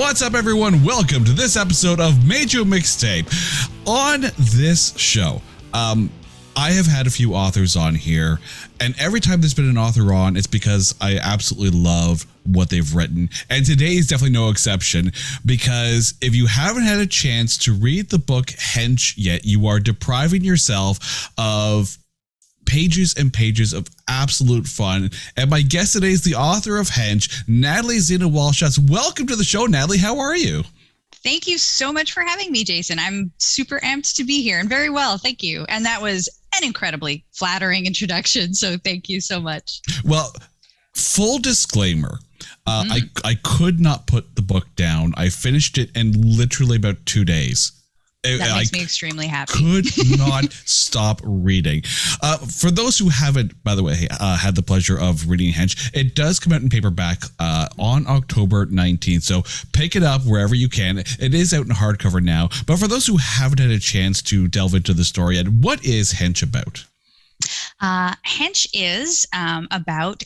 What's up, everyone? Welcome to this episode of Major Mixtape. On this show, I have had a few authors on here, and every time there's been an author on, it's because I absolutely love what they've written. And today is definitely no exception, because if you haven't had a chance to read the book Hench yet, you are depriving yourself of pages and pages of absolute fun. And my guest today is the author of Hench, Natalie Zina Walshots. Welcome to the show, Natalie. How are you? Thank you so much for having me, Jason. I'm super amped to be here and very well. Thank you. And that was an incredibly flattering introduction. So thank you so much. Well, full disclaimer, I could not put the book down. I finished it in literally about 2 days. That makes me extremely happy. Could not stop reading. For those who haven't, by the way, had the pleasure of reading Hench, it does come out in paperback on October 19th. So pick it up wherever you can. It is out in hardcover now. But for those who haven't had a chance to delve into the story yet, what is Hench about? Hench is about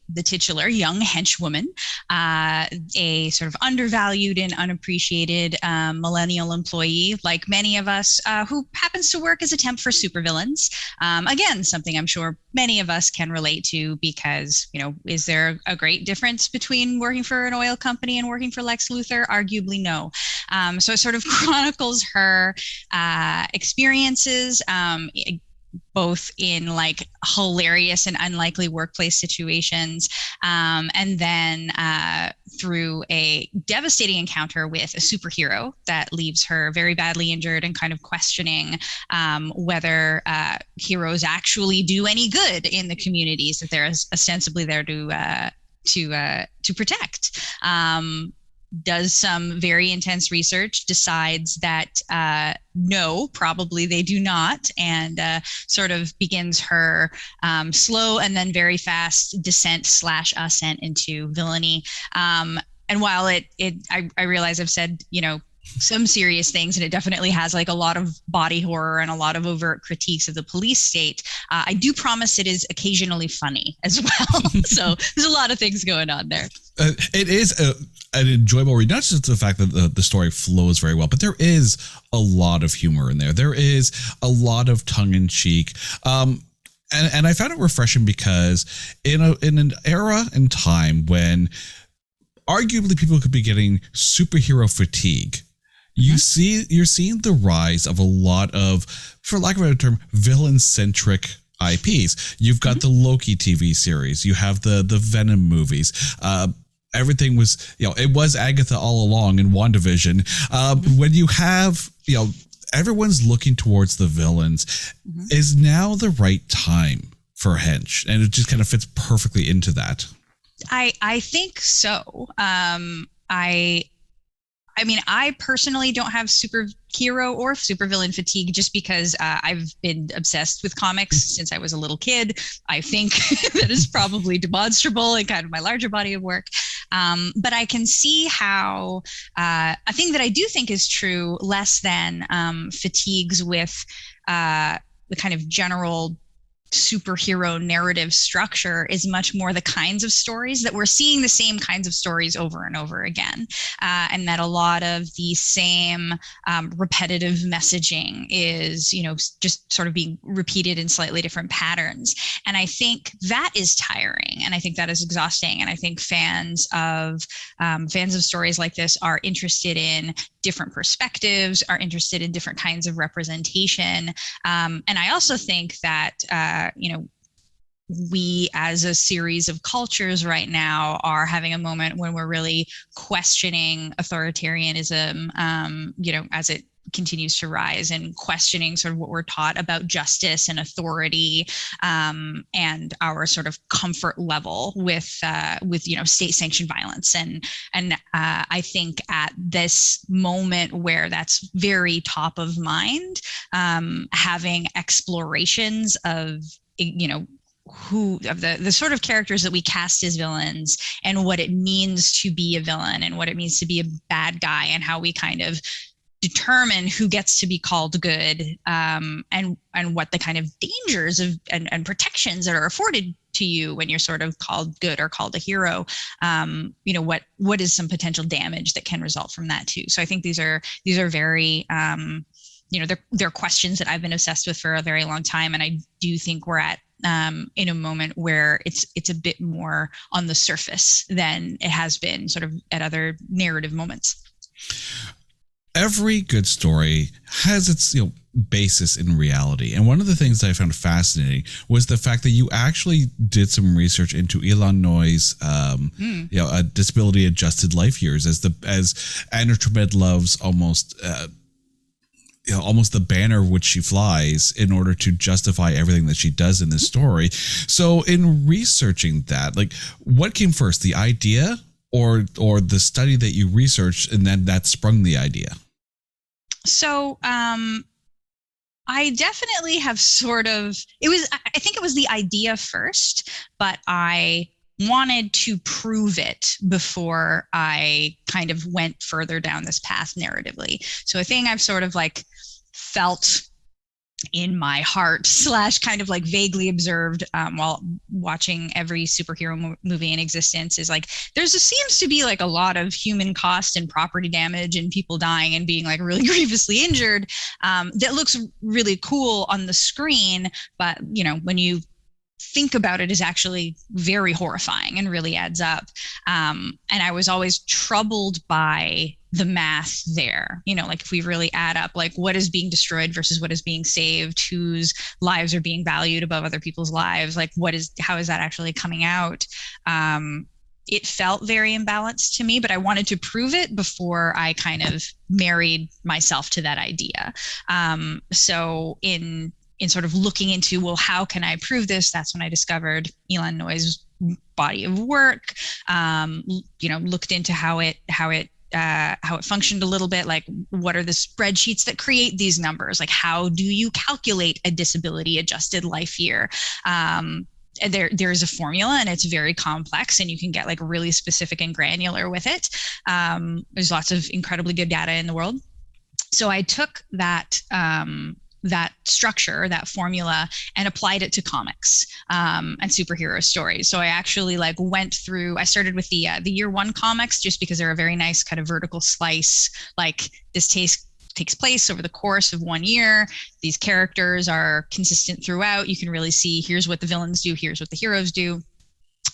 the titular young henchwoman, a sort of undervalued and unappreciated millennial employee, like many of us, who happens to work as a temp for supervillains. Again, something I'm sure many of us can relate to, because, you know, is there a great difference between working for an oil company and working for Lex Luthor? Arguably no. So it sort of chronicles her experiences, both in like hilarious and unlikely workplace situations, and then through a devastating encounter with a superhero that leaves her very badly injured and kind of questioning whether heroes actually do any good in the communities that they're ostensibly there to protect. Does some very intense research, decides that no, probably they do not, and sort of begins her slow and then very fast descent/ascent into villainy. And while I realize I've said, you know, some serious things, and it definitely has like a lot of body horror and a lot of overt critiques of the police state, I do promise it is occasionally funny as well. So there's a lot of things going on there. It is an enjoyable read, not just the fact that the story flows very well, but there is a lot of humor in there. There is a lot of tongue-in-cheek. And I found it refreshing because in an era and time when arguably people could be getting superhero fatigue, you're seeing the rise of a lot of, for lack of a better term, villain-centric IPs. You've got the Loki TV series. You have the Venom movies. Everything was, you know, it was Agatha all along in WandaVision. When you have, you know, everyone's looking towards the villains, is now the right time for Hench? And it just kind of fits perfectly into that. I think so. I mean, I personally don't have superhero or supervillain fatigue, just because I've been obsessed with comics since I was a little kid. I think that is probably demonstrable in kind of my larger body of work. But I can see how a thing that I do think is true, less than fatigues with the kind of general superhero narrative structure, is much more the kinds of stories that we're seeing, the same kinds of stories over and over again, and that a lot of the same repetitive messaging is, you know, just sort of being repeated in slightly different patterns. And I think that is tiring, and I think that is exhausting, and I think fans of stories like this are interested in different perspectives, are interested in different kinds of representation, and I also think that you know, we as a series of cultures right now are having a moment when we're really questioning authoritarianism, you know, as it continues to rise, and questioning sort of what we're taught about justice and authority, and our sort of comfort level with you know, state-sanctioned violence. And I think at this moment where that's very top of mind, having explorations of, you know, who of the sort of characters that we cast as villains, and what it means to be a villain, and what it means to be a bad guy, and how we kind of determine who gets to be called good, and what the kind of dangers of and protections that are afforded to you when you're sort of called good or called a hero. What is some potential damage that can result from that too? So I think these are very they're questions that I've been obsessed with for a very long time, and I do think we're at in a moment where it's a bit more on the surface than it has been sort of at other narrative moments. Every good story has its basis in reality, and one of the things that I found fascinating was the fact that you actually did some research into Elon Noy's disability adjusted life years, as Anna Tremed loves almost the banner which she flies in order to justify everything that she does in this story. So in researching that, like, what came first, the idea or the study that you researched and then that sprung the idea? So I definitely have I think it was the idea first, but I wanted to prove it before I kind of went further down this path narratively. So a thing I've sort of like felt in my heart / kind of like vaguely observed while watching every superhero movie in existence is like seems to be like a lot of human cost and property damage and people dying and being like really grievously injured that looks really cool on the screen, but when you think about it is actually very horrifying and really adds up. And I was always troubled by the math there, like if we really add up like what is being destroyed versus what is being saved, whose lives are being valued above other people's lives, like how is that actually coming out? It felt very imbalanced to me, but I wanted to prove it before I kind of married myself to that idea. So in sort of looking into, well, how can I prove this? That's when I discovered Elon Noy's body of work, looked into how it functioned a little bit, like what are the spreadsheets that create these numbers? Like how do you calculate a disability adjusted life year? There is a formula and it's very complex and you can get like really specific and granular with it. There's lots of incredibly good data in the world. So I took that structure, that formula, and applied it to comics and superhero stories. So I actually went through. I started with the year one comics just because they're a very nice kind of vertical slice. Like this takes place over the course of 1 year. These characters are consistent throughout. You can really see here's what the villains do, here's what the heroes do,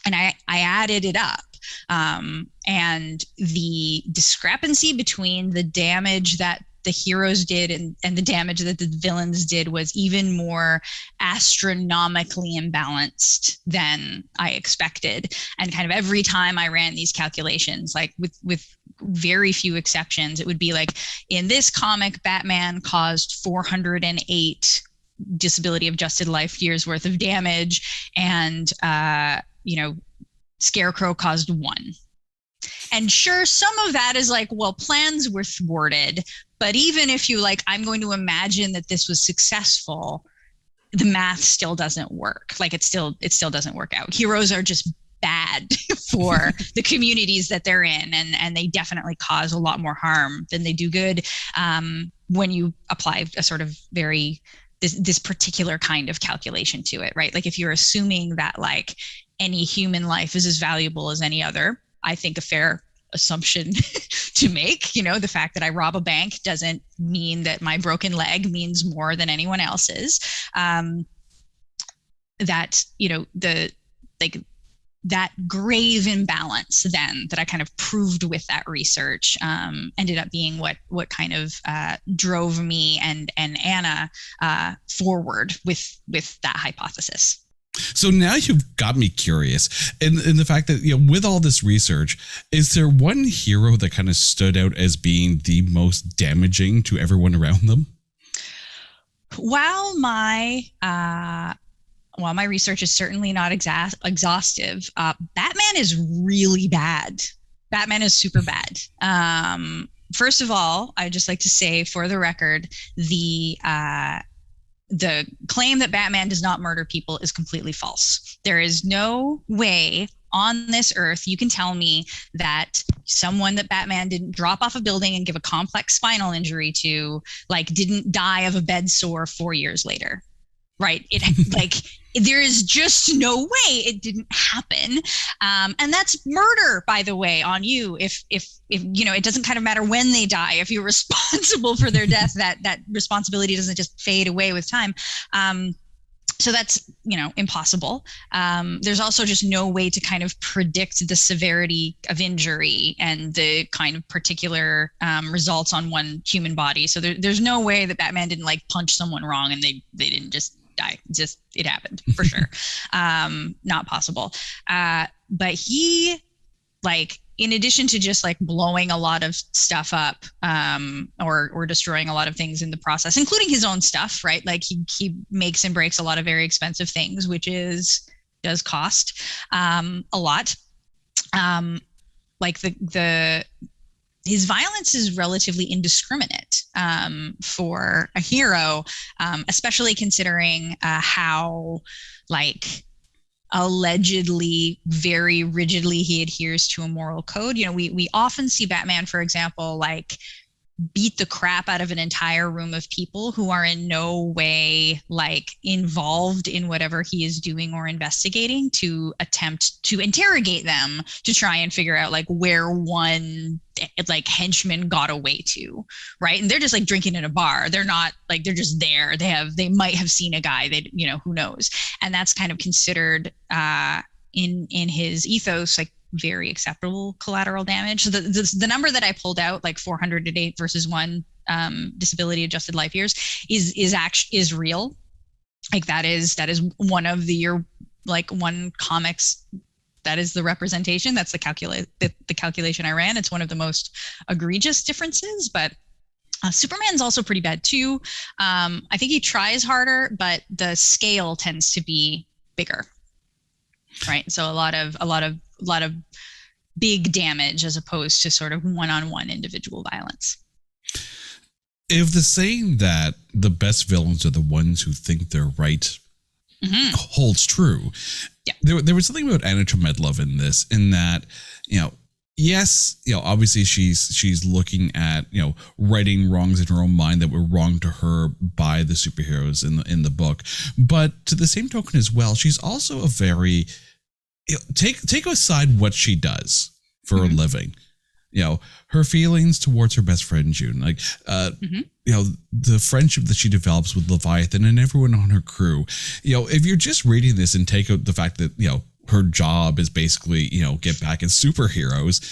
and I added it up. And the discrepancy between the damage that the heroes did and the damage that the villains did was even more astronomically imbalanced than I expected. And kind of every time I ran these calculations, like with very few exceptions, it would be like, in this comic, Batman caused 408 disability adjusted life years worth of damage, and Scarecrow caused 1. And sure, some of that is like, well, plans were thwarted. But even if you I'm going to imagine that this was successful, the math still doesn't work. Like it still doesn't work out. Heroes are just bad for the communities that they're in, and they definitely cause a lot more harm than they do good when you apply a sort of this particular kind of calculation to it, right? Like if you're assuming that any human life is as valuable as any other, I think a fair assumption to make. The fact that I rob a bank doesn't mean that my broken leg means more than anyone else's. That grave imbalance then that I kind of proved with that research ended up being what kind of drove me and Anna forward with that hypothesis. So now you've got me curious in the fact that, with all this research, is there one hero that kind of stood out as being the most damaging to everyone around them? While my research is certainly not exhaustive, Batman is really bad. Batman is super bad. First of all, I'd just like to say for the record, the claim that Batman does not murder people is completely false. There is no way on this earth you can tell me that someone that Batman didn't drop off a building and give a complex spinal injury to, didn't die of a bed sore 4 years later. right? It like there is just no way it didn't happen, and that's murder, by the way, on you. If you know, it doesn't kind of matter when they die. If you're responsible for their death, that responsibility doesn't just fade away with time. So that's, you know, impossible. There's also just no way to kind of predict the severity of injury and the kind of particular results on one human body. So there's no way that Batman didn't like punch someone wrong and they didn't just die. Just, it happened for sure. Not possible. But he, like, in addition to just like blowing a lot of stuff up, or destroying a lot of things in the process, including his own stuff, right? Like he makes and breaks a lot of very expensive things, which does cost a lot. Like his violence is relatively indiscriminate for a hero, especially considering how, like, allegedly very rigidly he adheres to a moral code. You know, we often see Batman, for example, like beat the crap out of an entire room of people who are in no way like involved in whatever he is doing or investigating, to attempt to interrogate them to try and figure out like where one like henchman got away to, right? And they're just like drinking in a bar. They're not like, they're just there. They might have seen a guy, they, you know, who knows? And that's kind of considered in his ethos like very acceptable collateral damage. So the number that I pulled out, like 408 versus 1 disability adjusted life years, is real. Like that is one of your like one comics. That is the representation. That's the calculation I ran. It's one of the most egregious differences, but Superman's also pretty bad too. I think he tries harder, but the scale tends to be bigger, right? So a lot of big damage as opposed to sort of one-on-one individual violence. If the saying that the best villains are the ones who think they're right holds true, yeah, there was something about Anna Chomedlov in this, in that, you know, yes, you know, obviously she's looking at, you know, righting wrongs in her own mind that were wrong to her by the superheroes in the book, but to the same token as well, she's also a very, you know, take aside what she does for a living, you know, her feelings towards her best friend June, like you know, the friendship that she develops with Leviathan and everyone on her crew. You know, if you're just reading this and take out the fact that, you know, her job is basically, you know, get back at superheroes,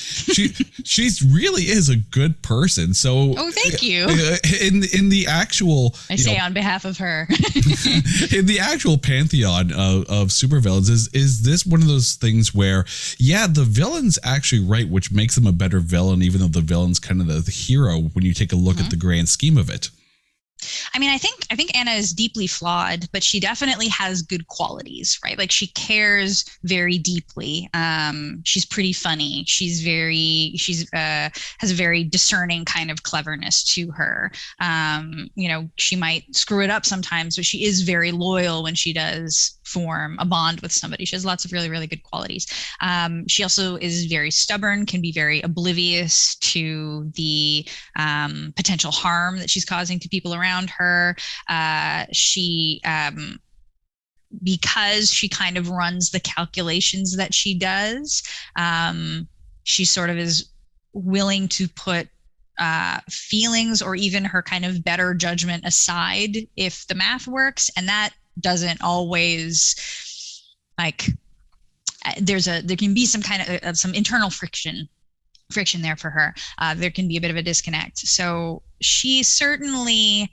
she's really is a good person. So thank you. In the actual, I say on behalf of her, in the actual pantheon of supervillains, is this one of those things where, yeah, the villain's actually right, which makes them a better villain, even though the villain's kind of the hero when you take a look at the grand scheme of it? I mean, I think Anna is deeply flawed, but she definitely has good qualities, right? Like she cares very deeply. She's pretty funny. She's has a very discerning kind of cleverness to her. You know, she might screw it up sometimes, but she is very loyal when she does form a bond with somebody. She has lots of really, really good qualities. She also is very stubborn, can be very oblivious to the potential harm that she's causing to people around her. Because she kind of runs the calculations that she does, she sort of is willing to put feelings or even her kind of better judgment aside if the math works, and that doesn't always, like, there can be some kind of some internal friction there for her. There can be a bit of a disconnect. So she certainly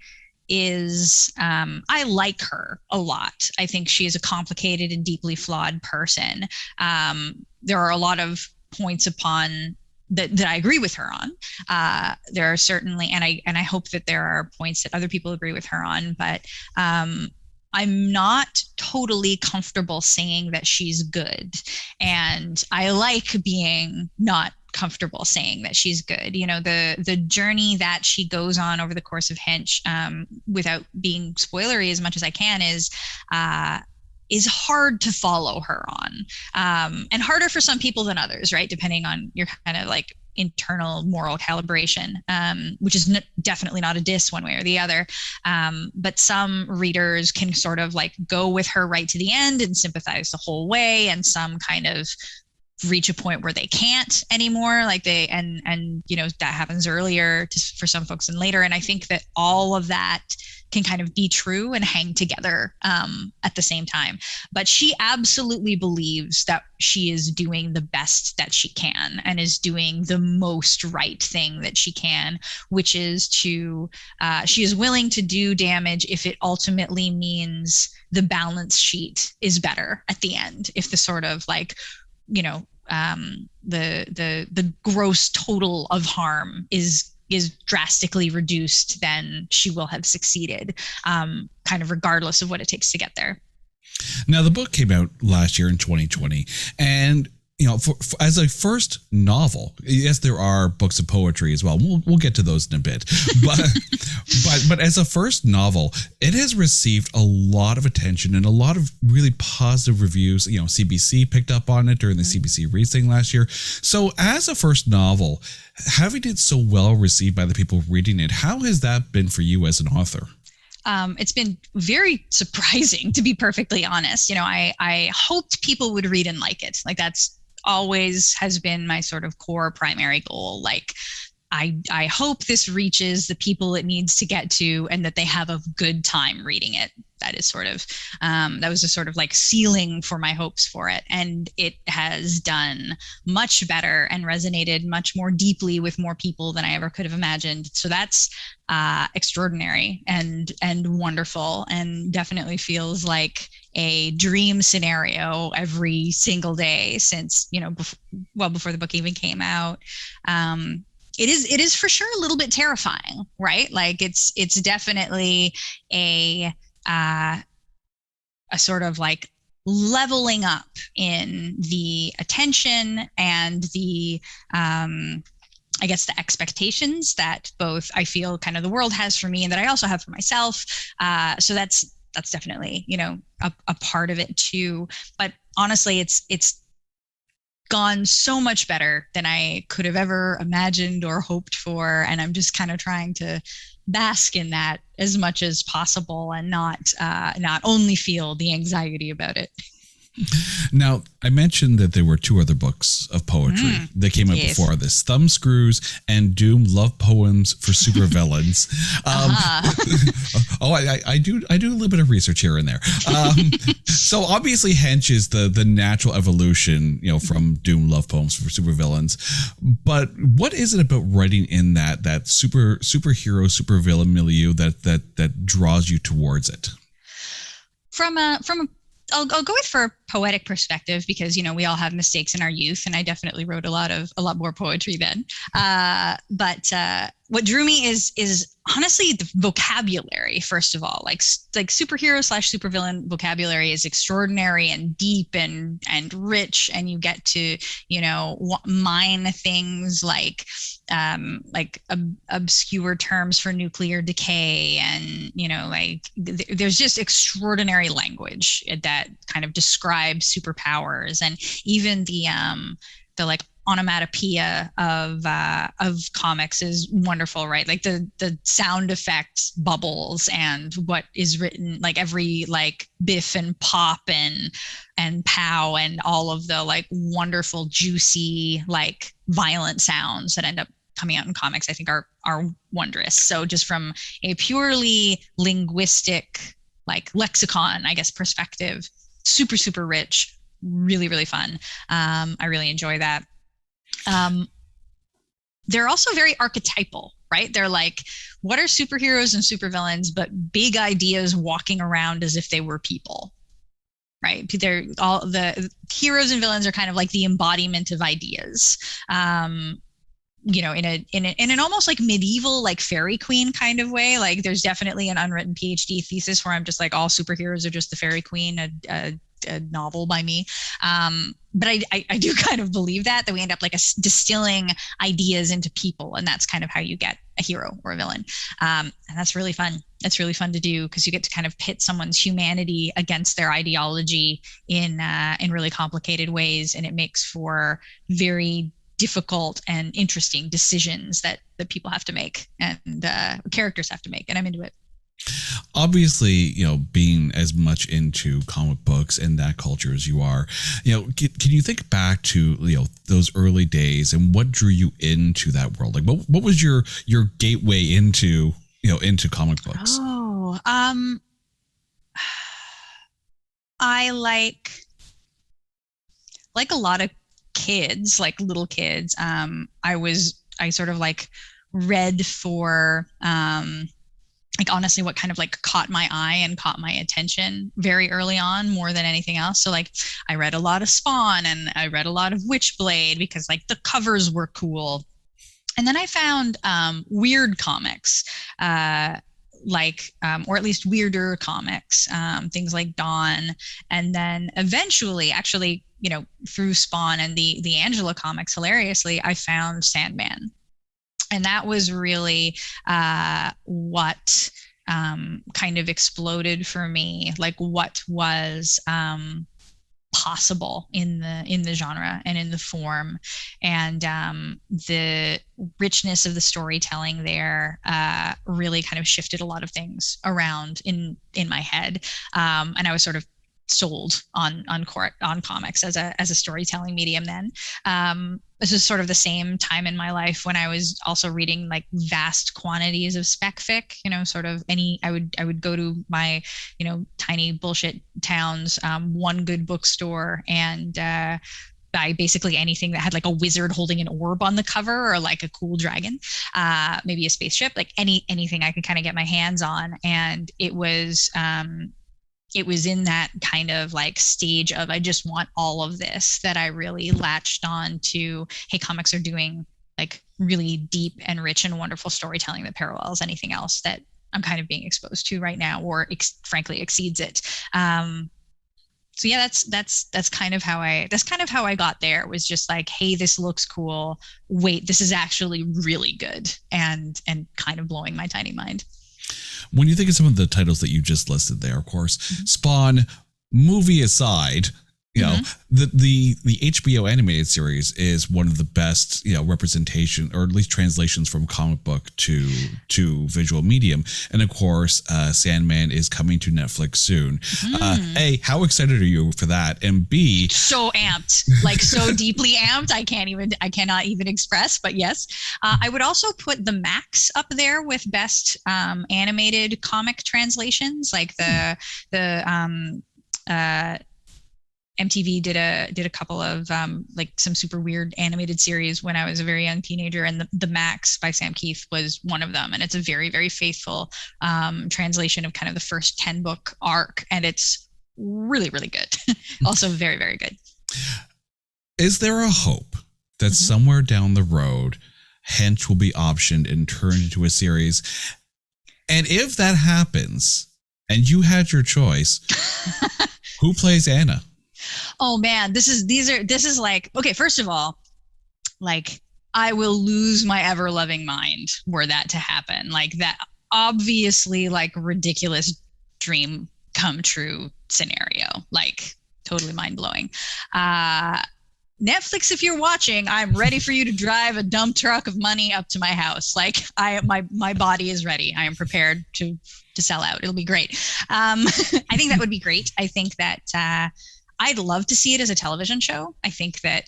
is, I like her a lot. I think she is a complicated and deeply flawed person. There are a lot of points upon that I agree with her on. There are certainly, and I hope that there are points that other people agree with her on, but I'm not totally comfortable saying that she's good. And I like being not comfortable saying that she's good. You know, the journey that she goes on over the course of Hench, without being spoilery as much as I can, is hard to follow her on, and harder for some people than others, right? Depending on your kind of like internal moral calibration, which is definitely not a diss one way or the other. But some readers can sort of like go with her right to the end and sympathize the whole way, and some kind of reach a point where they can't anymore, like and that happens earlier for some folks and later. And I think that all of that can kind of be true and hang together at the same time. But she absolutely believes that she is doing the best that she can and is doing the most right thing that she can, which is she is willing to do damage if it ultimately means the balance sheet is better at the end. If the sort of like, the gross total of harm is drastically reduced, then she will have succeeded, kind of regardless of what it takes to get there. Now, the book came out last year in 2020, and for as a first novel, yes, there are books of poetry as well. We'll get to those in a bit, but as a first novel, it has received a lot of attention and a lot of really positive reviews. CBC picked up on it during the CBC Reads thing last year. So, as a first novel, having it so well received by the people reading it, how has that been for you as an author? It's been very surprising, to be perfectly honest. I hoped people would read and like it. Like that's always has been my sort of core primary goal. Like I hope this reaches the people it needs to get to and that they have a good time reading it. That is sort of, that was a sort of like ceiling for my hopes for it. And it has done much better and resonated much more deeply with more people than I ever could have imagined. So that's extraordinary and wonderful, and definitely feels like a dream scenario every single day since, before the book even came out. It is for sure a little bit terrifying, right? Like it's definitely a sort of like leveling up in the attention and the I guess the expectations that both I feel kind of the world has for me and that I also have for myself. So that's definitely, a part of it too. But honestly, it's gone so much better than I could have ever imagined or hoped for. And I'm just kind of trying to bask in that as much as possible and not only feel the anxiety about it. Now, I mentioned that there were two other books of poetry that came out before this: Thumb Screws and Doom Love Poems for Supervillains. I do a little bit of research here and there. So obviously Hench is the natural evolution, from Doom Love Poems for Supervillains. But what is it about writing in that superhero, supervillain milieu that draws you towards it? I'll go with for a poetic perspective, because we all have mistakes in our youth, and I definitely wrote a lot more poetry then. But what drew me is honestly the vocabulary. First of all, like superhero / supervillain vocabulary is extraordinary and deep and rich, and you get to mine things like obscure terms for nuclear decay, and there's just extraordinary language that kind of describes superpowers, and even the like onomatopoeia of comics is wonderful, right? Like the sound effect bubbles and what is written, like every like biff and pop and pow and all of the like wonderful juicy like violent sounds that end up coming out in comics, I think are wondrous. So just from a purely linguistic like lexicon, I guess, perspective, super rich, really fun. I really enjoy that. They're also very archetypal, right? They're like, what are superheroes and supervillains, but big ideas walking around as if they were people, right? They're all the heroes and villains are kind of like the embodiment of ideas. In an almost like medieval, like fairy queen kind of way. Like there's definitely an unwritten PhD thesis where I'm just like, all superheroes are just the fairy queen, a novel by me. But I do kind of believe that we end up like distilling ideas into people, and that's kind of how you get a hero or a villain. And that's really fun. That's really fun to do, because you get to kind of pit someone's humanity against their ideology in really complicated ways, and it makes for very difficult and interesting decisions that people have to make and characters have to make, and I'm into it. Obviously, being as much into comic books and that culture as you are, can you think back to those early days and what drew you into that world? Like, what was your gateway into comic books? I like a lot of kids, like little kids. I sort of like read for like honestly what kind of like caught my eye and caught my attention very early on more than anything else. So like I read a lot of Spawn and I read a lot of Witchblade because like the covers were cool. And then I found weird comics, or at least weirder comics, things like Dawn. And then eventually, actually, through Spawn and the Angela comics, hilariously, I found Sandman. And that was really what kind of exploded for me, like what was possible in the genre and in the form, and the richness of the storytelling there really kind of shifted a lot of things around in my head, and I was sort of sold on comics as a storytelling medium then. This is sort of the same time in my life when I was also reading like vast quantities of spec fic, sort of I would go to my, tiny bullshit town's one good bookstore and buy basically anything that had like a wizard holding an orb on the cover or like a cool dragon, maybe a spaceship, like anything I could kind of get my hands on. And it was in that kind of like stage of I just want all of this that I really latched on to, hey, comics are doing like really deep and rich and wonderful storytelling that parallels anything else that I'm kind of being exposed to right now, or frankly exceeds it. So yeah, that's kind of how I got there. It was just like, hey, this looks cool. Wait, this is actually really good, and kind of blowing my tiny mind. When you think of some of the titles that you just listed there, of course, Spawn, movie aside, the HBO animated series is one of the best, representation, or at least translations from comic book to visual medium. And of course, Sandman is coming to Netflix soon. A, how excited are you for that? And B, so amped, like so deeply amped. I cannot even express, but yes. I would also put the Max up there with best animated comic translations, like the MTV did a couple of like some super weird animated series when I was a very young teenager, and the Max by Sam Keith was one of them, and it's a very, very faithful translation of kind of the first 10 book arc, and it's really, really good. Also very, very good. Is there a hope that somewhere down the road Hench will be optioned and turned into a series? And if that happens and you had your choice, who plays Anna? Oh man, this is like, okay, first of all, like I will lose my ever loving mind were that to happen. Like that obviously like ridiculous dream come true scenario, like totally mind blowing. Netflix, if you're watching, I'm ready for you to drive a dump truck of money up to my house. Like my body is ready. I am prepared to sell out. It'll be great. I think that would be great. I think that I'd love to see it as a television show. I think that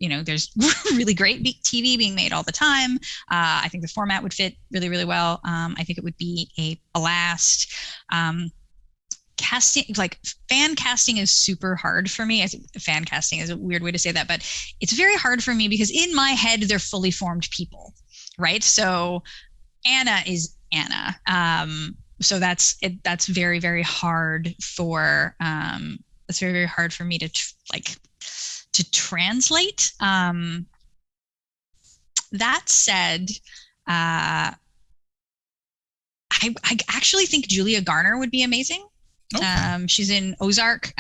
there's really great TV being made all the time. I think the format would fit really, really well. I think it would be a blast. Casting, like fan casting, is super hard for me. I think fan casting is a weird way to say that, but it's very hard for me because in my head they're fully formed people, right? So Anna is Anna. So that's very, very hard for that's very, very hard for me to translate. That said, I actually think Julia Garner would be amazing. Okay. She's in Ozark.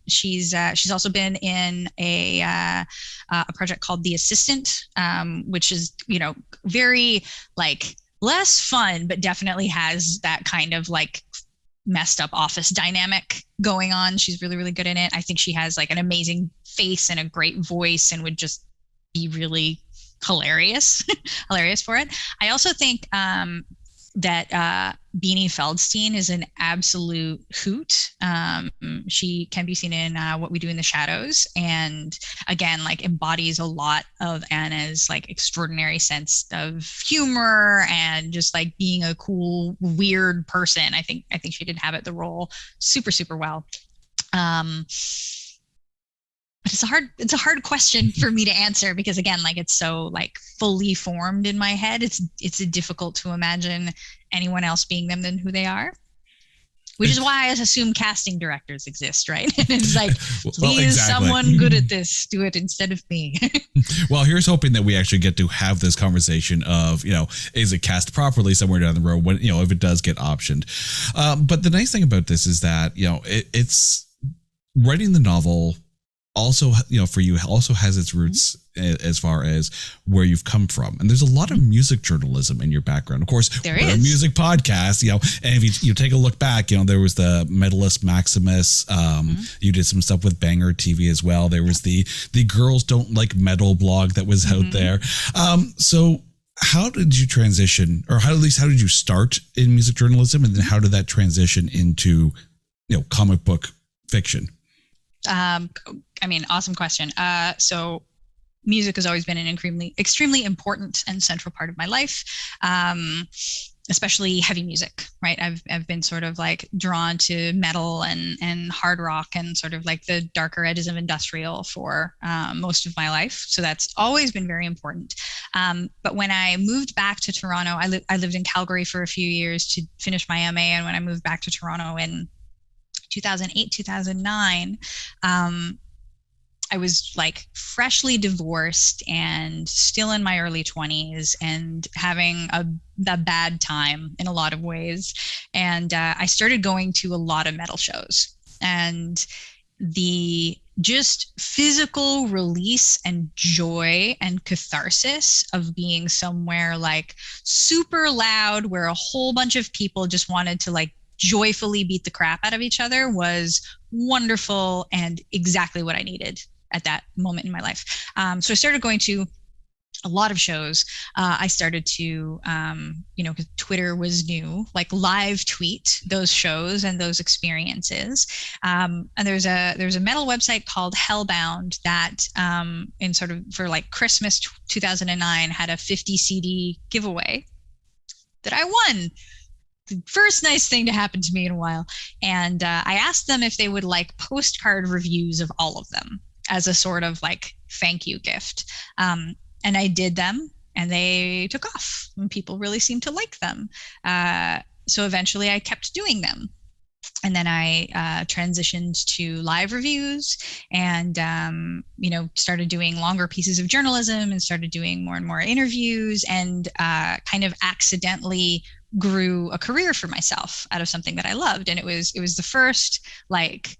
She's also been in a project called The Assistant, which is very like less fun, but definitely has that kind of like messed up office dynamic going on. She's really, really good in it. I think she has like an amazing face and a great voice, and would just be really hilarious, hilarious for it. I also think that Beanie Feldstein is an absolute hoot. She can be seen in What We Do in the Shadows, and again, like embodies a lot of Anna's like extraordinary sense of humor and just like being a cool, weird person. I think she did inhabit the role super, super well. But it's a hard question for me to answer because again, like it's so like fully formed in my head. It's difficult to imagine anyone else being them than who they are. Which is why I assume casting directors exist, right? And it's like, please, someone good at this, do it instead of me. Well, here's hoping that we actually get to have this conversation of, is it cast properly somewhere down the road when, if it does get optioned. But the nice thing about this is that, it's writing the novel also, for you also has its roots as far as where you've come from. And there's a lot of music journalism in your background. Of course, we're a music podcast, and if you take a look back, there was the Medalist Maximus. You did some stuff with Banger TV as well. There was the Girls Don't Like Metal blog that was out there. So how did you transition, or at least how did you start in music journalism? And then how did that transition into, comic book fiction? Awesome question. So music has always been an extremely important and central part of my life, especially heavy music, right? I've been sort of like drawn to metal and hard rock and sort of like the darker edges of industrial for most of my life. So that's always been very important. But when I moved back to Toronto, I lived in Calgary for a few years to finish my MA. And when I moved back to Toronto in 2008, 2009, I was like freshly divorced and still in my early 20s and having a bad time in a lot of ways. And I started going to a lot of metal shows, and the just physical release and joy and catharsis of being somewhere like super loud where a whole bunch of people just wanted to like joyfully beat the crap out of each other was wonderful and exactly what I needed at that moment in my life. So I started going to a lot of shows. I started to, because Twitter was new, like live tweet those shows and those experiences. And there's a metal website called Hellbound that in sort of for like Christmas 2009 had a 50 CD giveaway that I won. The first nice thing to happen to me in a while. And I asked them if they would like postcard reviews of all of them as a sort of like thank you gift. And I did them and they took off and people really seemed to like them. So eventually I kept doing them. And then I transitioned to live reviews and, started doing longer pieces of journalism and started doing more and more interviews and kind of accidentally grew a career for myself out of something that I loved. And it was the first like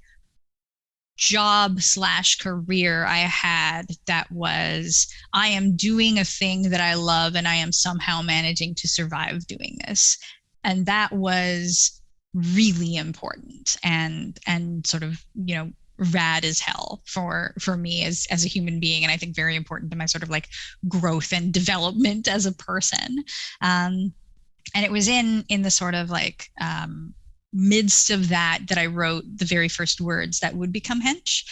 job / career I had that was, I am doing a thing that I love and I am somehow managing to survive doing this. And that was really important and sort of, rad as hell for me as a human being. And I think very important to my sort of like growth and development as a person. And it was in the sort of like midst of that I wrote the very first words that would become Hench,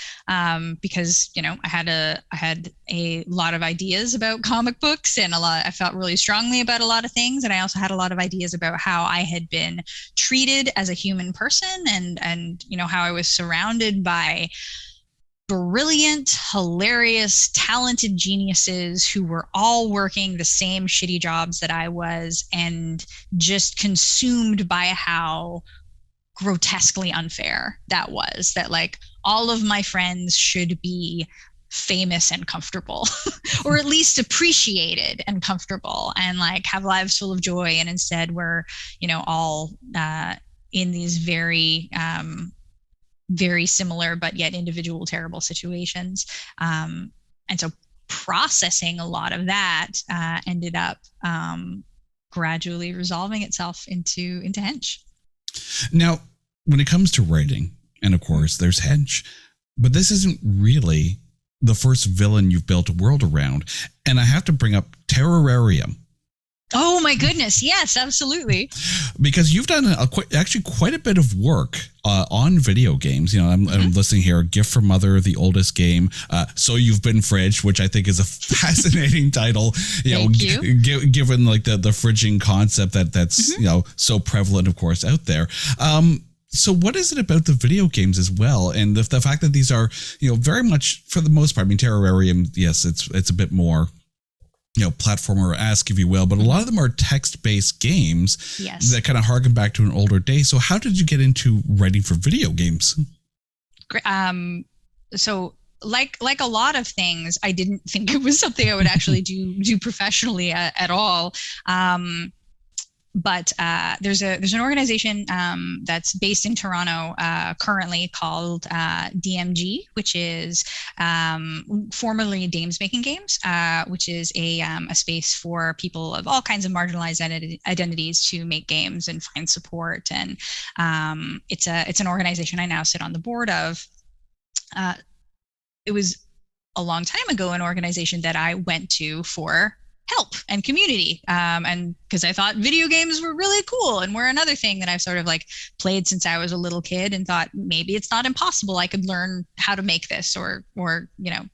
because I had a lot of ideas about comic books and I felt really strongly about a lot of things, and I also had a lot of ideas about how I had been treated as a human person and how I was surrounded by brilliant, hilarious, talented geniuses who were all working the same shitty jobs that I was and just consumed by how grotesquely unfair that was, that like all of my friends should be famous and comfortable or at least appreciated and comfortable and like have lives full of joy, and instead we're all in these very very similar but yet individual terrible situations, and so processing a lot of that ended up gradually resolving itself into Hench. Now, when it comes to writing, and of course there's Hench, but this isn't really the first villain you've built a world around. And I have to bring up Terrarium. Oh my goodness. Yes, absolutely. Because you've done quite a bit of work on video games. You know, I'm listening here, Gift from Mother, the oldest game. So You've Been Fridged, which I think is a fascinating title, given like the fridging concept that's, so prevalent, of course, out there. So what is it about the video games as well? And the fact that these are, very much, for the most part, I mean, Terrarium, yes, it's a bit more, platformer-esque, if you will, but a lot of them are text-based games that kind of harken back to an older day. So how did you get into writing for video games? So like a lot of things, I didn't think it was something I would actually do professionally at all. But there's an organization that's based in Toronto currently called DMG, which is formerly Dames Making Games, which is a space for people of all kinds of marginalized identities to make games and find support. And it's an organization I now sit on the board of. It was a long time ago an organization that I went to for help and community, and because I thought video games were really cool and were another thing that I've sort of like played since I was a little kid, and thought maybe it's not impossible. I could learn how to make this or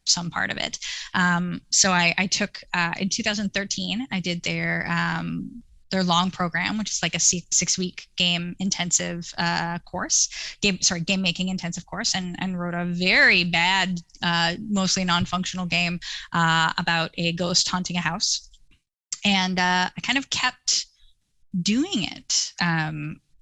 some part of it. So I took in 2013, I did their long program, which is like a 6-week game intensive game making intensive course, and wrote a very bad, mostly non-functional game about a ghost haunting a house. And I kind of kept doing it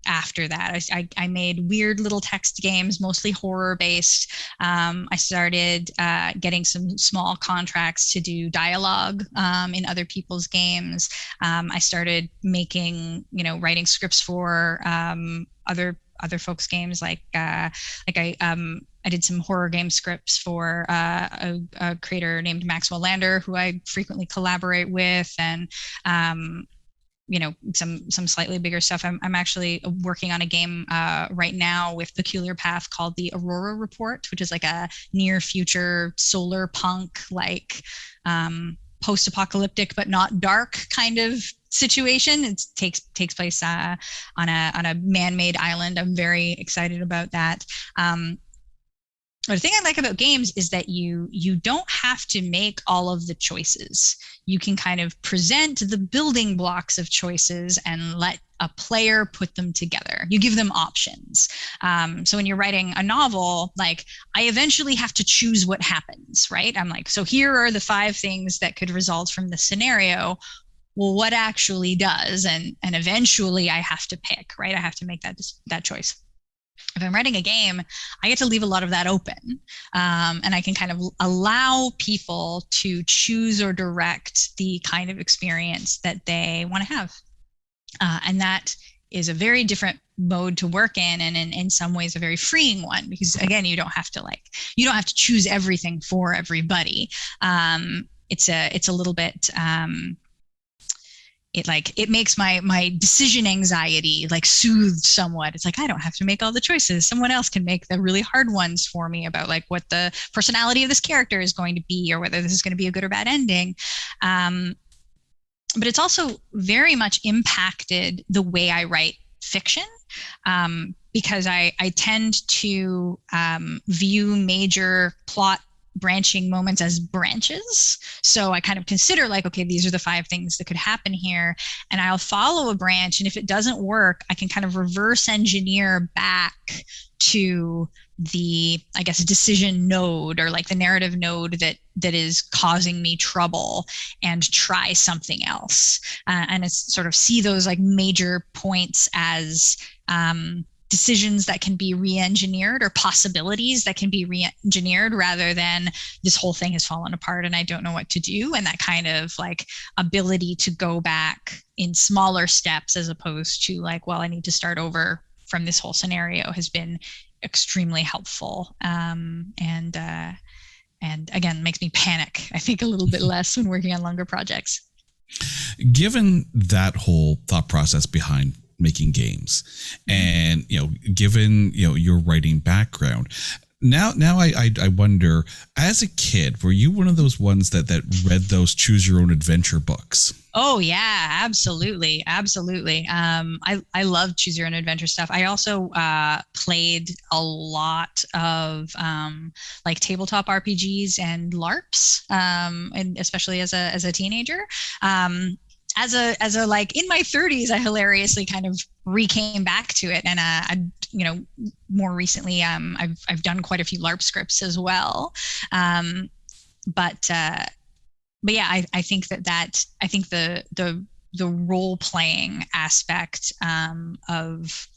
after that. I made weird little text games, mostly horror based. I started getting some small contracts to do dialogue in other people's games. I started making, writing scripts for other folks' games. I did some horror game scripts for a creator named Maxwell Lander, who I frequently collaborate with, and some slightly bigger stuff. I'm actually working on a game right now with Peculiar Path called the Aurora Report, which is like a near future solar punk, like post-apocalyptic but not dark kind of situation. It takes place on a man-made island. I'm very excited about that. The thing I like about games is that you don't have to make all of the choices. You can kind of present the building blocks of choices and let a player put them together. You give them options. So when you're writing a novel, like, I eventually have to choose what happens, right? I'm like, so here are the 5 things that could result from the scenario. Well, what actually does? And eventually I have to pick, right? I have to make that choice. If I'm writing a game, I get to leave a lot of that open, and I can kind of allow people to choose or direct the kind of experience that they want to have. And that is a very different mode to work in, and in some ways a very freeing one, because again, you don't have to choose everything for everybody. It's a little bit, it makes my decision anxiety like soothed somewhat. It's like, I don't have to make all the choices. Someone else can make the really hard ones for me about like what the personality of this character is going to be, or whether this is going to be a good or bad ending. But it's also very much impacted the way I write fiction, because I tend to view major plot branching moments as branches. So I kind of consider like, okay, these are the 5 things that could happen here, and I'll follow a branch. And if it doesn't work, I can kind of reverse engineer back to the, I guess, decision node, or like the narrative node that is causing me trouble, and try something else. And it's sort of see those like major points as decisions that can be re-engineered, or possibilities that can be re-engineered, rather than this whole thing has fallen apart and I don't know what to do. And that kind of like ability to go back in smaller steps, as opposed to like, well, I need to start over from this whole scenario, has been extremely helpful. And again, makes me panic, I think, a little bit less when working on longer projects. Given that whole thought process behind making games, and given your writing background, Now I wonder, as a kid, were you one of those ones that read those choose your own adventure books? Oh yeah, absolutely. I love choose your own adventure stuff. I also played a lot of like tabletop RPGs and LARPs, and especially as a teenager. As a like in my 30s, I hilariously kind of came back to it, and more recently I've done quite a few LARP scripts as well. But yeah, I think I think the role playing aspect of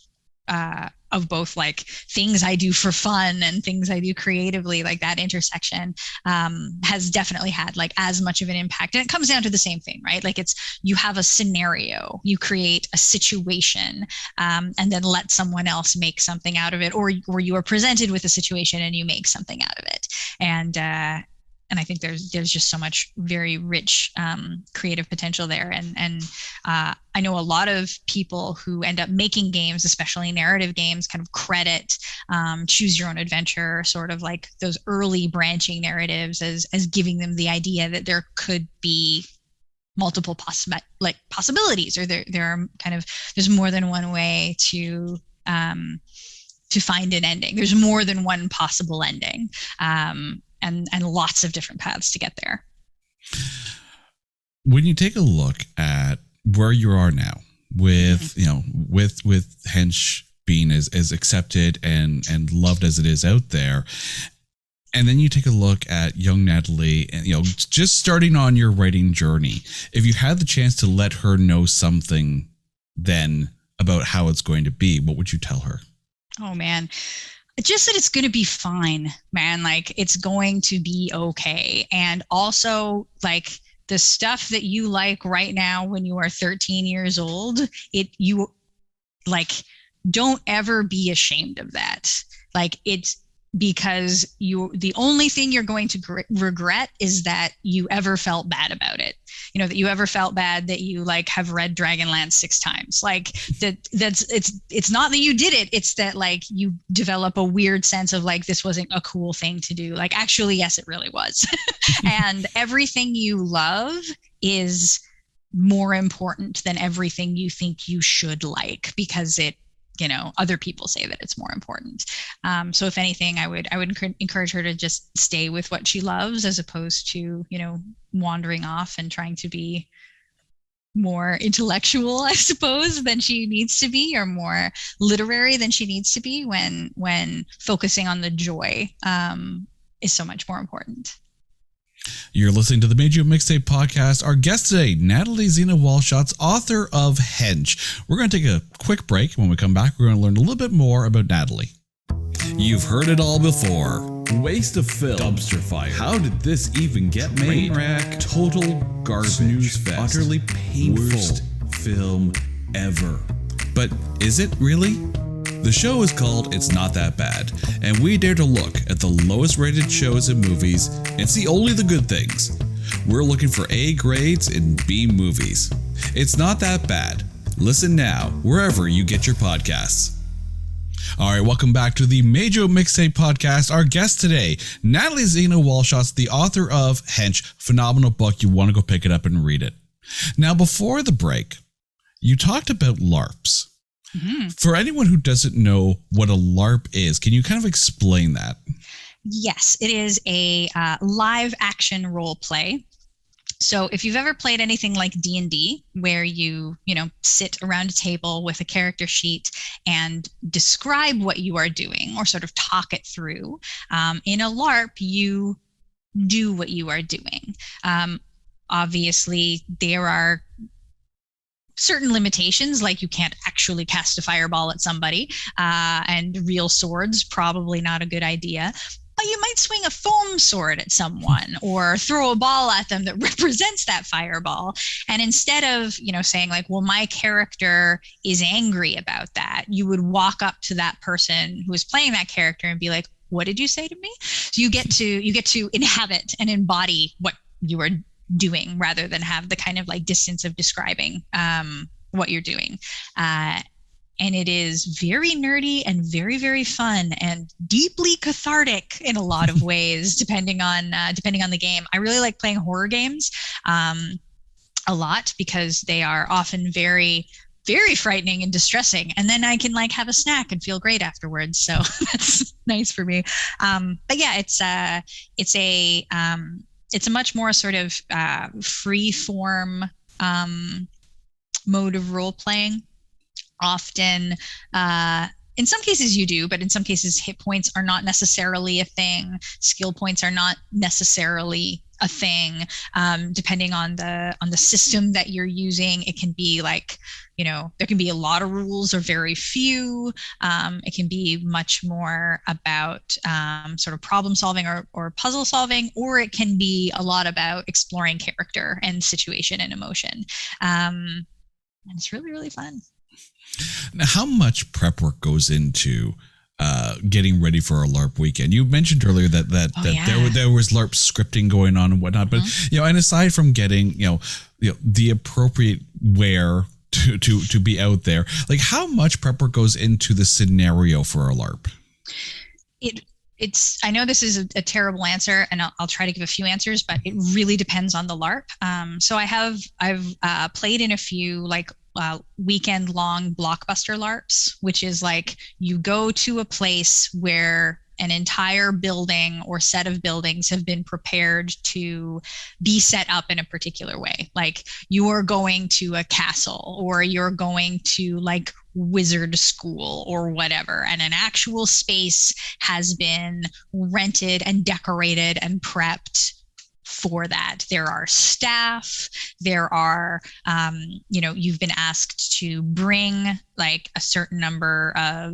both like things I do for fun and things I do creatively, like that intersection has definitely had like as much of an impact. And it comes down to the same thing, right? Like you have a scenario, you create a situation, and then let someone else make something out of it, or you are presented with a situation and you make something out of it. And I think there's just so much very rich creative potential there. And I know a lot of people who end up making games, especially narrative games, kind of credit choose your own adventure, sort of like those early branching narratives as giving them the idea that there could be multiple possibilities, or there are there's more than one way to find an ending. There's more than one possible ending. And lots of different paths to get there. When you take a look at where you are now with, with Hench being as accepted and loved as it is out there, and then you take a look at young Natalie and, just starting on your writing journey, if you had the chance to let her know something then about how it's going to be, what would you tell her? Oh, man. Just that it's going to be fine, man. Like, it's going to be okay. And also, like, the stuff that you like right now when you are 13 years old, you like, don't ever be ashamed of that. Like, it's because the only thing you're going to regret is that you ever felt bad about it. That you ever felt bad that you like have read Dragonlance 6 times. Like it's not that you did it. It's that like you develop a weird sense of like, this wasn't a cool thing to do. Like, actually, yes, it really was. And everything you love is more important than everything you think you should like, because other people say that it's more important. So if anything, I would encourage her to just stay with what she loves, as opposed to, wandering off and trying to be more intellectual, I suppose, than she needs to be, or more literary than she needs to be, when focusing on the joy is so much more important. You're listening to the Major Mixtape podcast. Our guest today, Natalie Zina Walshots, author of Hench. We're going to take a quick break. When we come back, we're going to learn a little bit more about Natalie. You've heard it all before. Waste of film. Dumpster fire. How did this even get made? Train wreck. Total garbage. Snooze fest. Utterly painful. Worst film ever. But is it really? The show is called It's Not That Bad, and we dare to look at the lowest rated shows and movies and see only the good things. We're looking for A grades in B movies. It's Not That Bad. Listen now, wherever you get your podcasts. All right, welcome back to the Major Mixtape podcast. Our guest today, Natalie Zina Walshots, the author of Hench. Phenomenal book. You want to go pick it up and read it. Now, before the break, you talked about LARPs. Mm-hmm. For anyone who doesn't know what a LARP is, can you kind of explain that? Yes, it is a live action role play. So if you've ever played anything like D&D, where you sit around a table with a character sheet and describe what you are doing, or sort of talk it through, in a LARP, you do what you are doing. Obviously, there are certain limitations, like you can't actually cast a fireball at somebody, and real swords, probably not a good idea. But you might swing a foam sword at someone, or throw a ball at them that represents that fireball. And instead of, saying like, well, my character is angry about that, you would walk up to that person who is playing that character and be like, what did you say to me? So you get to inhabit and embody what you are doing, rather than have the kind of like distance of describing what you're doing. and it is very nerdy and very, very fun and deeply cathartic in a lot of ways, depending on the game. I really like playing horror games a lot because they are often very, very frightening and distressing, and then I can like have a snack and feel great afterwards. So that's nice for me. But yeah, it's a much more sort of free form mode of role playing. Often, in some cases you do, but in some cases hit points are not necessarily a thing. Skill points are not necessarily a thing. Depending on the system that you're using, it can be like, there can be a lot of rules or very few. It can be much more about sort of problem solving or puzzle solving, or it can be a lot about exploring character and situation and emotion. And it's really, really fun. Now, how much prep work goes into getting ready for a LARP weekend? You mentioned earlier that there was LARP scripting going on and whatnot, but and aside from getting the appropriate wear to be out there, like how much prep work goes into the scenario for a LARP? I know this is a terrible answer, and I'll try to give a few answers, but it really depends on the LARP. So I've played in a few like weekend long blockbuster LARPs, which is like you go to a place where an entire building or set of buildings have been prepared to be set up in a particular way. Like you are going to a castle, or you're going to like wizard school or whatever, and an actual space has been rented and decorated and prepped for that. There are staff, there are, you've been asked to bring like a certain number of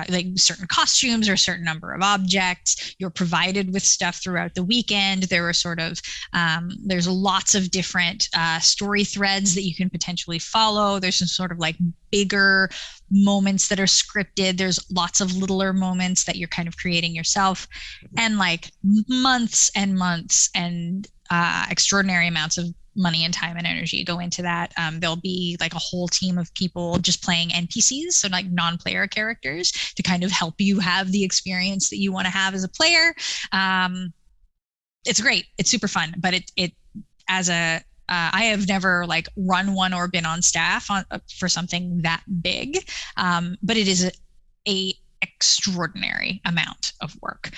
like certain costumes or a certain number of objects. You're provided with stuff throughout the weekend. There are sort of, there's lots of different story threads that you can potentially follow. There's some sort of like bigger moments that are scripted. There's lots of littler moments that you're kind of creating yourself, and like months and months and extraordinary amounts of money and time and energy go into that. There'll be like a whole team of people just playing NPCs, so like non-player characters, to kind of help you have the experience that you want to have as a player. It's great. It's super fun, but I have never like run one or been on staff for something that big, but it is a extraordinary amount of work.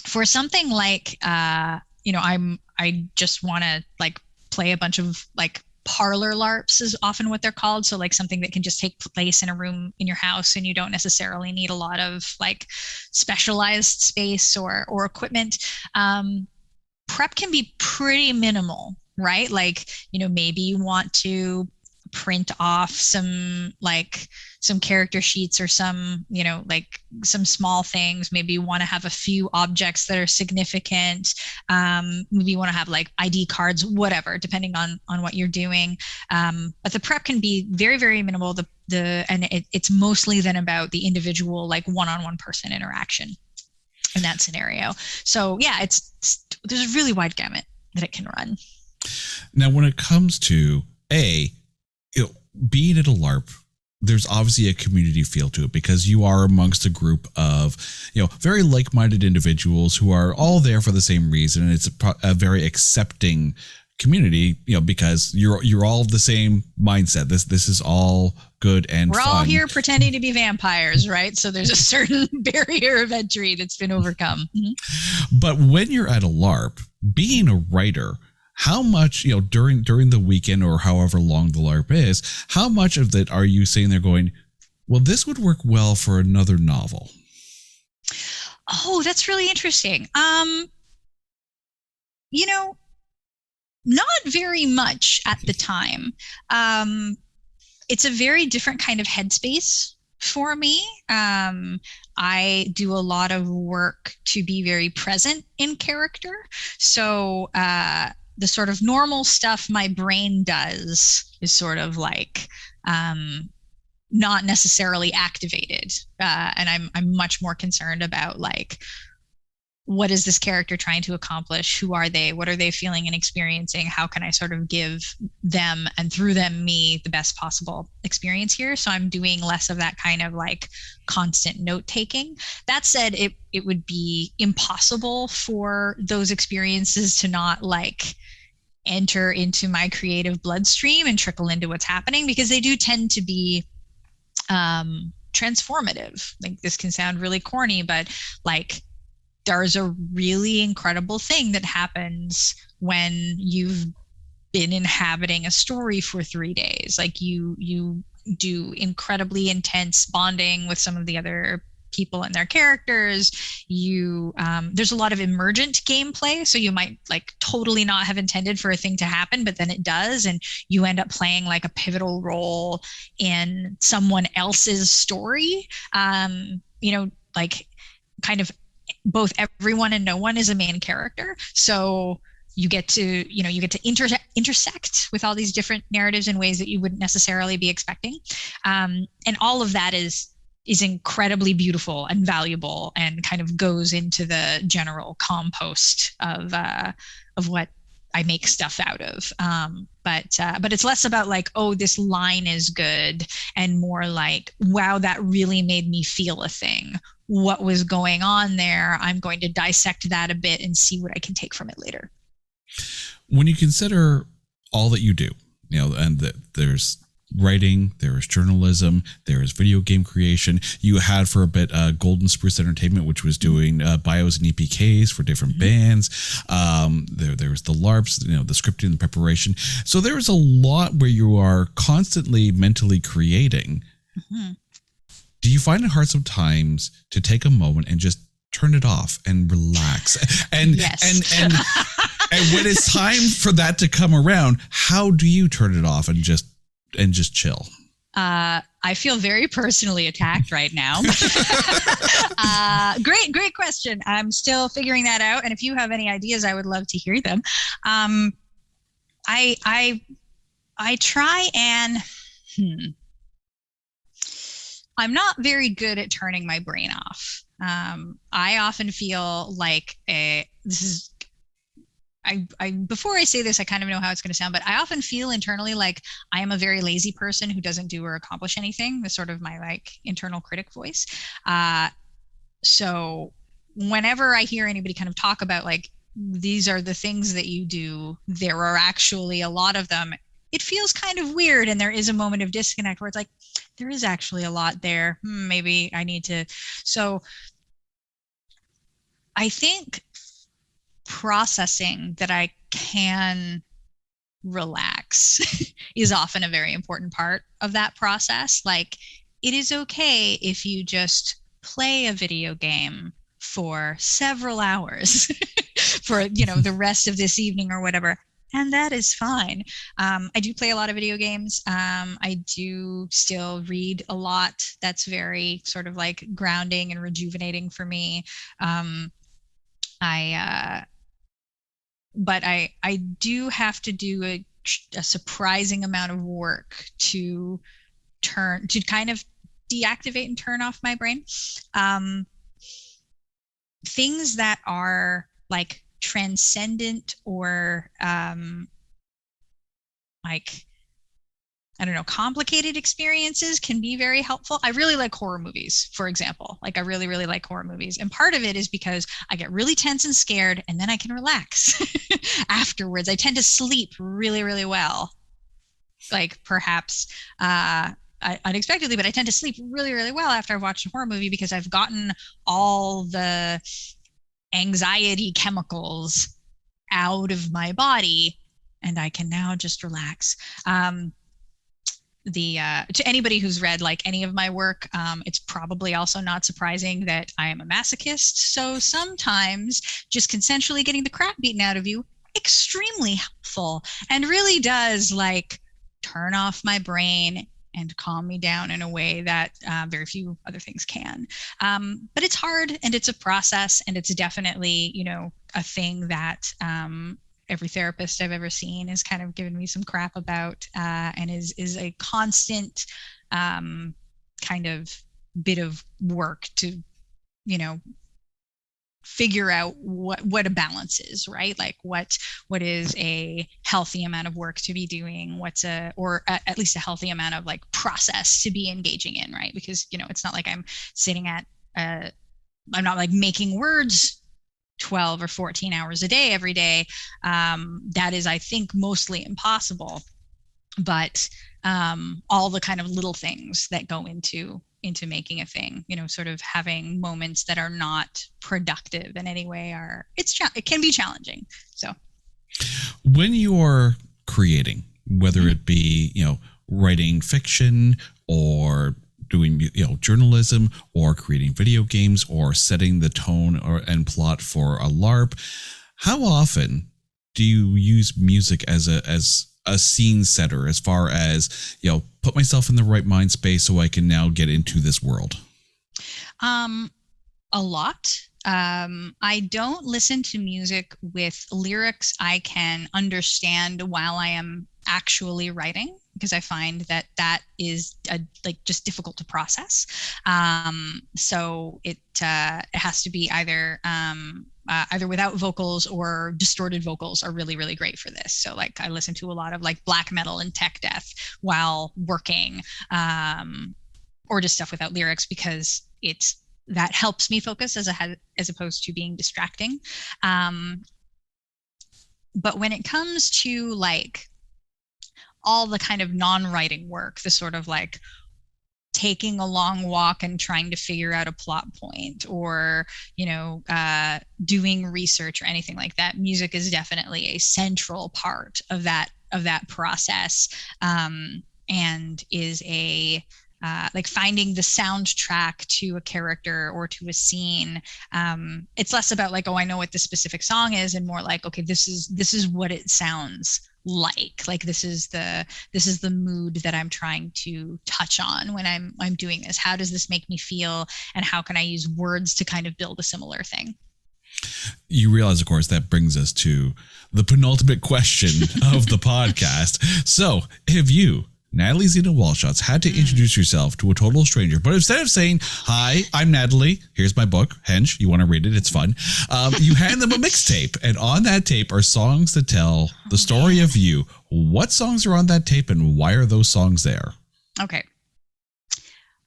For something like, I just want to like play a bunch of like parlor LARPs is often what they're called. So like something that can just take place in a room in your house, and you don't necessarily need a lot of like specialized space or equipment. Prep can be pretty minimal, right? Like, maybe you want to print off some character sheets or some small things. Maybe you want to have a few objects that are significant. Maybe you want to have like ID cards, whatever, depending on what you're doing. But the prep can be very, very minimal. It's mostly then about the individual, like one-on-one person interaction in that scenario. So yeah, there's a really wide gamut that it can run. Now, when it comes to being at a LARP, there's obviously a community feel to it, because you are amongst a group of, very like-minded individuals who are all there for the same reason. And it's a very accepting community, because you're all the same mindset. This is all good and we're fun. all here pretending to be vampires, right? So there's a certain barrier of entry that's been overcome. Mm-hmm. But when you're at a LARP, being a writer, how much, during the weekend or however long the LARP is, how much of that are you sitting there going, well, this would work well for another novel? Oh, that's really interesting. Not very much at the time. It's a very different kind of headspace for me. I do a lot of work to be very present in character. So the sort of normal stuff my brain does is sort of like not necessarily activated. And I'm much more concerned about like what is this character trying to accomplish? Who are they? What are they feeling and experiencing? How can I sort of give them, and through them, me, the best possible experience here? So I'm doing less of that kind of like constant note taking. That said, it would be impossible for those experiences to not like enter into my creative bloodstream and trickle into what's happening, because they do tend to be transformative. Like, this can sound really corny, but like, there's a really incredible thing that happens when you've been inhabiting a story for 3 days. Like, you do incredibly intense bonding with some of the other people and their characters. There's a lot of emergent gameplay, so you might like totally not have intended for a thing to happen, but then it does, and you end up playing like a pivotal role in someone else's story. Like, kind of both everyone and no one is a main character, so you get to intersect with all these different narratives in ways that you wouldn't necessarily be expecting, and all of that is incredibly beautiful and valuable, and kind of goes into the general compost of what I make stuff out of. But it's less about like, oh, this line is good, and more like, wow, that really made me feel a thing. What was going on there? I'm going to dissect that a bit and see what I can take from it later. When you consider all that you do, and that there's writing, there is journalism, there is video game creation. You had for a bit Golden Spruce Entertainment, which was doing bios and EPKs for different bands. There was the LARPs, the scripting and preparation. So there is a lot where you are constantly mentally creating. Mm-hmm. Do you find it hard sometimes to take a moment and just turn it off and relax? And yes. and when it's time for that to come around, how do you turn it off and just chill? I feel very personally attacked right now. Great question. I'm still figuring that out, and if you have any ideas, I would love to hear them. I try and I'm not very good at turning my brain off. I often feel like before I say this, I kind of know how it's going to sound, but I often feel internally like I am a very lazy person who doesn't do or accomplish anything. That's sort of my like internal critic voice. So whenever I hear anybody kind of talk about like, these are the things that you do, there are actually a lot of them, it feels kind of weird. And there is a moment of disconnect where it's like, there is actually a lot there. Maybe I need to. So I think processing that I can relax is often a very important part of that process. Like, it is okay if you just play a video game for several hours for the rest of this evening or whatever, and that is fine. I do play a lot of video games. I do still read a lot. That's very sort of like grounding and rejuvenating for me. But I do have to do a surprising amount of work to kind of deactivate and turn off my brain. Things that are like transcendent or like, I don't know, complicated experiences can be very helpful. I really like horror movies, for example. Like, I really, really like horror movies. And part of it is because I get really tense and scared, and then I can relax afterwards. I tend to sleep really, really well. Like, perhaps unexpectedly, but I tend to sleep really, really well after I've watched a horror movie, because I've gotten all the anxiety chemicals out of my body, and I can now just relax. To anybody who's read like any of my work, it's probably also not surprising that I am a masochist. So sometimes just consensually getting the crap beaten out of you, extremely helpful, and really does like turn off my brain and calm me down in a way that very few other things can. But it's hard, and it's a process, and it's definitely, a thing that every therapist I've ever seen has kind of given me some crap about, and is a constant kind of bit of work to, figure out what a balance is, right? Like what is a healthy amount of work to be doing, or at least a healthy amount of like process to be engaging in, right? Because it's not like I'm sitting at I'm not like making words 12 or 14 hours a day every day. That is, I think, mostly impossible. But all the kind of little things that go into making a thing, sort of having moments that are not productive in any way it can be challenging. So when you're creating, whether it be, writing fiction or doing, journalism or creating video games or setting the tone and plot for a LARP, how often do you use music as a scene setter, as far as, put myself in the right mind space so I can now get into this world? A lot. I don't listen to music with lyrics I can understand while I am actually writing, because I find that is just difficult to process. So it has to be either without vocals, or distorted vocals are really, really great for this. So like I listen to a lot of like black metal and tech death while working, or just stuff without lyrics, because that helps me focus as opposed to being distracting. But when it comes to like all the kind of non-writing work, the sort of like taking a long walk and trying to figure out a plot point, or doing research or anything like that, music is definitely a central part of that process, and is a like finding the soundtrack to a character or to a scene. It's less about like, oh, I know what this specific song is, and more like, okay, this is what it sounds like this is the mood that I'm trying to touch on when I'm doing this. How does this make me feel, and how can I use words to kind of build a similar thing? You realize, of course, that brings us to the penultimate question of the podcast. So if you, Natalie Zina Walshots, had to introduce yourself to a total stranger, but instead of saying, "Hi, I'm Natalie, here's my book, Hench, you want to read it, it's fun," you hand them a mixtape, and on that tape are songs that tell the story of you. What songs are on that tape, and why are those songs there? Okay.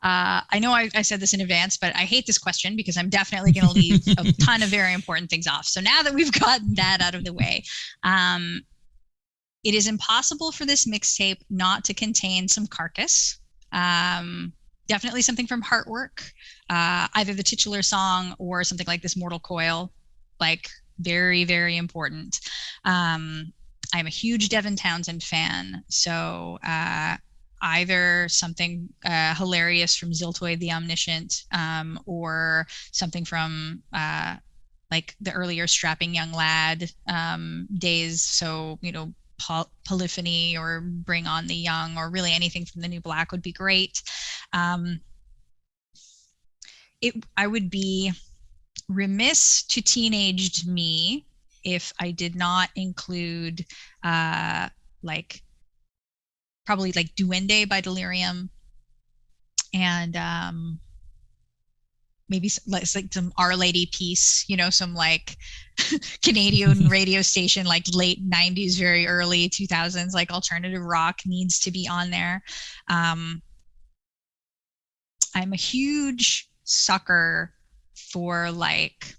I know I said this in advance, but I hate this question because I'm definitely going to leave a ton of very important things off. So now that we've gotten that out of the way, it is impossible for this mixtape not to contain some Carcass. Definitely something from Heartwork, either the titular song or something like this Mortal Coil, like very, very important. I'm a huge Devin Townsend fan, so either something hilarious from Ziltoid the Omniscient, or something from like the earlier Strapping Young Lad days. So, Polyphony or Bring on the Young, or really anything from the New Black would be great. I would be remiss to teenaged me if I did not include like probably like Duende by Delirium, and maybe like some Our Lady Peace, some like Canadian radio station, like late 90s, very early 2000s, like alternative rock needs to be on there. I'm a huge sucker for like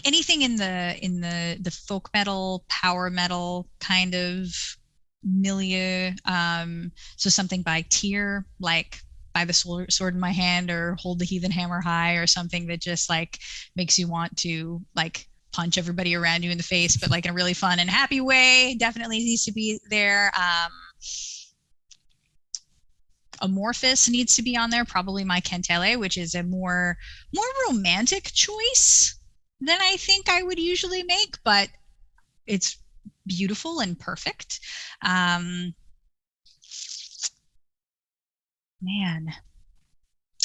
anything in the folk metal, power metal kind of milieu. So something by Tyr, like By the Sword in My Hand, or Hold the Heathen Hammer High, or something that just like makes you want to like punch everybody around you in the face, but like in a really fun and happy way. Definitely needs to be there. Amorphous needs to be on there, probably My Kentele, which is a more romantic choice than I think I would usually make, but it's beautiful and perfect. Man.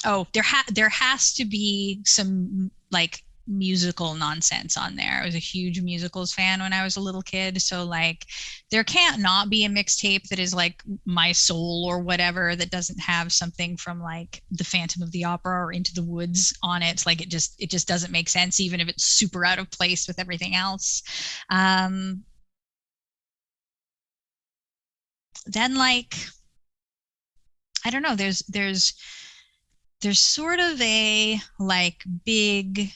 Oh, there has to be some like musical nonsense on there. I was a huge musicals fan when I was a little kid. So like there can't not be a mixtape that is like My Soul or whatever that doesn't have something from like the Phantom of the Opera or Into the Woods on it. Like it just doesn't make sense, even if it's super out of place with everything else. Then like, I don't know, there's sort of a like big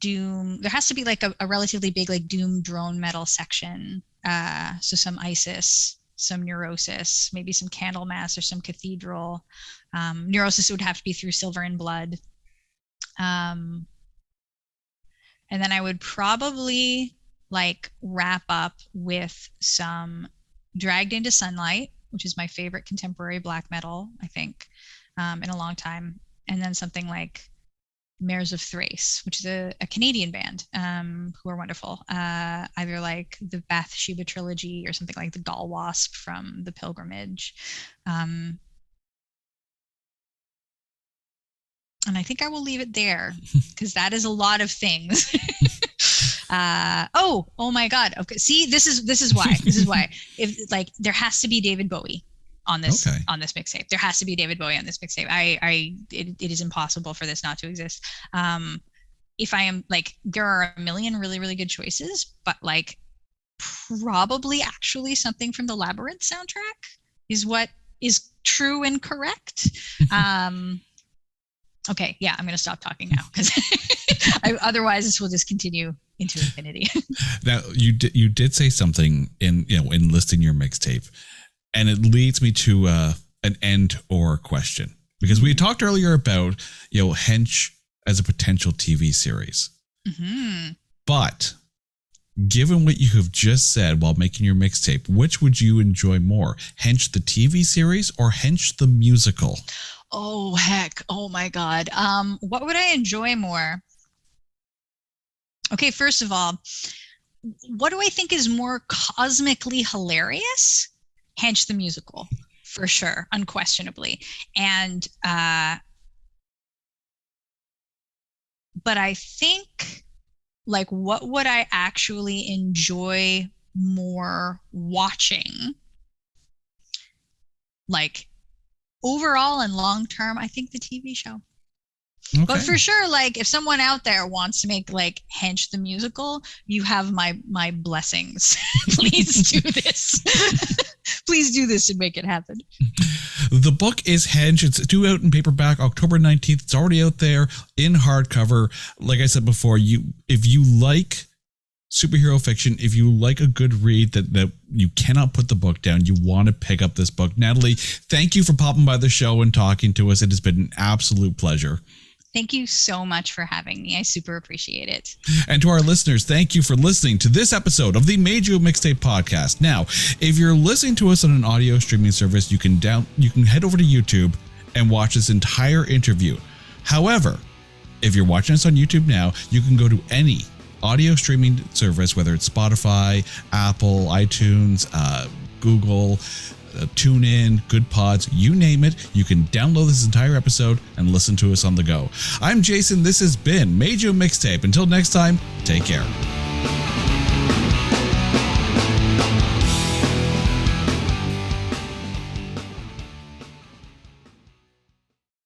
doom. There has to be like a relatively big like doom drone metal section. So some ISIS, some Neurosis, maybe some Candlemass or some Cathedral. Neurosis would have to be through Silver and Blood. And then I would probably like wrap up with some Dragged into Sunlight, which is my favorite contemporary black metal, I think, in a long time. And then something like Mares of Thrace, which is a Canadian band who are wonderful. Either like the Bathsheba trilogy or something like the Gall Wasp from The Pilgrimage. And I think I will leave it there because that is a lot of things. Oh my God. Okay. See, this is why. If like there has to be David Bowie on this mixtape. There has to be David Bowie on this mixtape. It is impossible for this not to exist. If I am like, there are a million really, really good choices, but like probably actually something from the Labyrinth soundtrack is what is true and correct. Okay, yeah, I'm going to stop talking now because otherwise this will just continue into infinity. Now, you did say something in listing your mixtape, and it leads me to an end or question, because we talked earlier about Hench as a potential TV series. Mm-hmm. But given what you have just said while making your mixtape, which would you enjoy more, Hench the TV series or Hench the musical? Oh, heck. Oh, my God. What would I enjoy more? Okay, first of all, what do I think is more cosmically hilarious? Hench the musical, for sure, unquestionably. And, but I think, like, what would I actually enjoy more watching? Like, overall and long term, I think the TV show. Okay. But for sure, like if someone out there wants to make like Hench the musical, you have my blessings. Please do this. Please do this and make it happen. The book is Hench. It's due out in paperback October 19th. It's already out there in hardcover. Like I said before, if you like superhero fiction, if you like a good read that you cannot put the book down, you want to pick up this book. Natalie, thank you for popping by the show and talking to us. It has been an absolute pleasure. Thank you so much for having me. I super appreciate it. And to our listeners, thank you for listening to this episode of the Made You a Mixtape podcast. Now, if you're listening to us on an audio streaming service, you can head over to YouTube and watch this entire interview. However, if you're watching us on YouTube now, you can go to any audio streaming service, whether it's Spotify, Apple, iTunes, Google, TuneIn, Good Pods, you name it. You can download this entire episode and listen to us on the go. I'm Jason. This has been Made You a Mixtape. Until next time, take care.